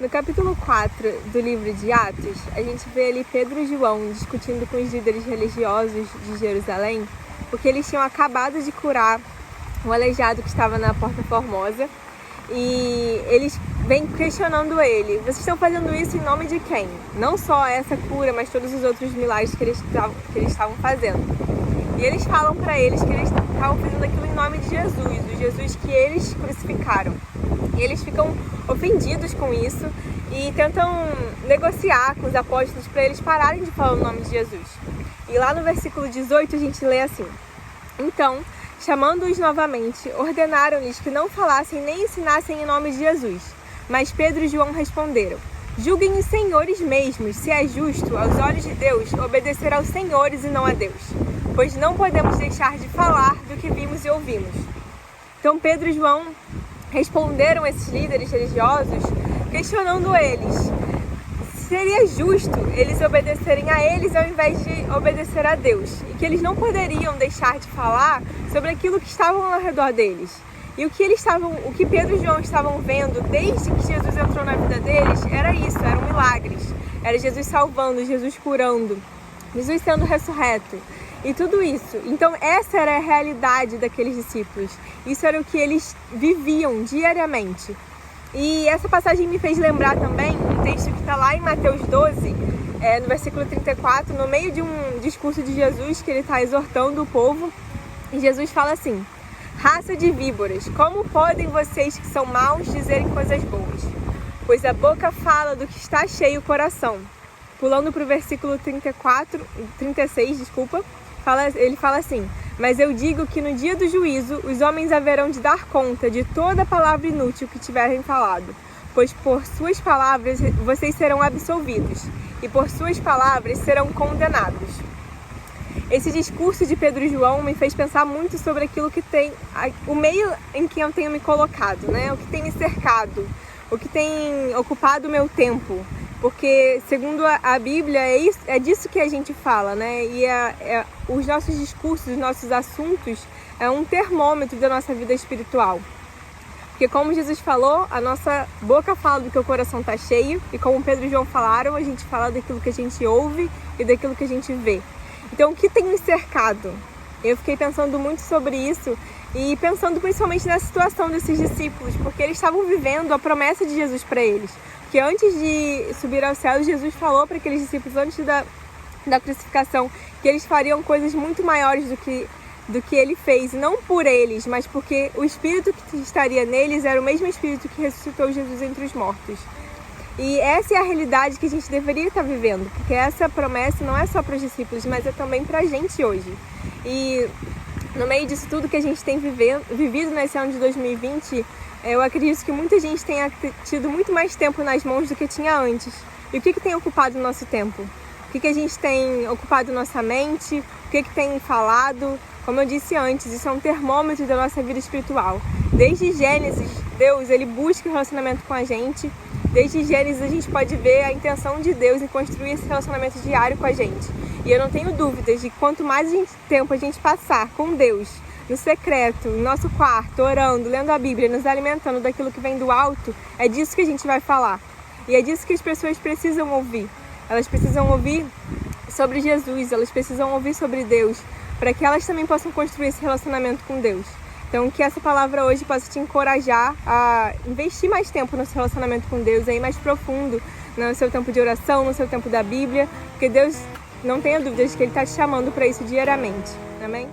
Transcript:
No capítulo 4 do livro de Atos, a gente vê ali Pedro e João discutindo com os líderes religiosos de Jerusalém, porque eles tinham acabado de curar um aleijado que estava na Porta Formosa, e eles vêm questionando ele: vocês estão fazendo isso em nome de quem? Não só essa cura, mas todos os outros milagres que eles estavam fazendo. E eles falam para eles que eles estavam fazendo aquilo em nome de Jesus, o Jesus que eles crucificaram. E eles ficam ofendidos com isso e tentam negociar com os apóstolos para eles pararem de falar o nome de Jesus. E lá no versículo 18 a gente lê assim: então, chamando-os novamente, ordenaram-lhes que não falassem nem ensinassem em nome de Jesus. Mas Pedro e João responderam: julguem os senhores mesmos, se é justo, aos olhos de Deus, obedecer aos senhores e não a Deus, pois não podemos deixar de falar do que vimos e ouvimos. Então Pedro e João responderam esses líderes religiosos, questionando eles: seria justo eles obedecerem a eles ao invés de obedecer a Deus, e que eles não poderiam deixar de falar sobre aquilo que estavam ao redor deles. E o que Pedro e João estavam vendo desde que Jesus entrou na vida deles era isso, eram milagres. Era Jesus salvando, Jesus curando, Jesus sendo ressurreto e tudo isso. Então essa era a realidade daqueles discípulos. Isso era o que eles viviam diariamente. E essa passagem me fez lembrar também um texto que está lá em Mateus 12, no versículo 34, no meio de um discurso de Jesus que ele está exortando o povo. E Jesus fala assim: raça de víboras, como podem vocês que são maus dizerem coisas boas? Pois a boca fala do que está cheio o coração. Pulando para o versículo 36, ele fala assim: mas eu digo que no dia do juízo os homens haverão de dar conta de toda palavra inútil que tiverem falado, pois por suas palavras vocês serão absolvidos, e por suas palavras serão condenados. Esse discurso de Pedro e João me fez pensar muito sobre aquilo que tem, o meio em que eu tenho me colocado, né? O que tem me cercado, o que tem ocupado o meu tempo. Porque, segundo a Bíblia, é disso que a gente fala, né? E os nossos discursos, os nossos assuntos, é um termômetro da nossa vida espiritual. Porque, como Jesus falou, a nossa boca fala do que o coração está cheio. E como Pedro e João falaram, a gente fala daquilo que a gente ouve e daquilo que a gente vê. Então, o que tem me cercado? Eu fiquei pensando muito sobre isso e pensando principalmente na situação desses discípulos, porque eles estavam vivendo a promessa de Jesus para eles. Porque antes de subir ao céu, Jesus falou para aqueles discípulos, antes da crucificação, que eles fariam coisas muito maiores do que ele fez, não por eles, mas porque o Espírito que estaria neles era o mesmo Espírito que ressuscitou Jesus entre os mortos. E essa é a realidade que a gente deveria estar vivendo, porque essa promessa não é só para os discípulos, mas é também para a gente hoje. E no meio disso tudo que a gente tem vivido nesse ano de 2020, eu acredito que muita gente tenha tido muito mais tempo nas mãos do que tinha antes. E o que tem ocupado o nosso tempo? O que a gente tem ocupado nossa mente? O que tem falado? Como eu disse antes, isso é um termômetro da nossa vida espiritual. Desde Gênesis, Deus ele busca o relacionamento com a gente. Desde Gênesis a gente pode ver a intenção de Deus em construir esse relacionamento diário com a gente. E eu não tenho dúvidas de que quanto mais tempo a gente passar com Deus, no secreto, no nosso quarto, orando, lendo a Bíblia, nos alimentando daquilo que vem do alto, é disso que a gente vai falar. E é disso que as pessoas precisam ouvir. Elas precisam ouvir sobre Jesus, elas precisam ouvir sobre Deus, para que elas também possam construir esse relacionamento com Deus. Então, que essa palavra hoje possa te encorajar a investir mais tempo no seu relacionamento com Deus, aí mais profundo, no seu tempo de oração, no seu tempo da Bíblia, porque Deus, não tenha dúvidas de que Ele está te chamando para isso diariamente. Amém?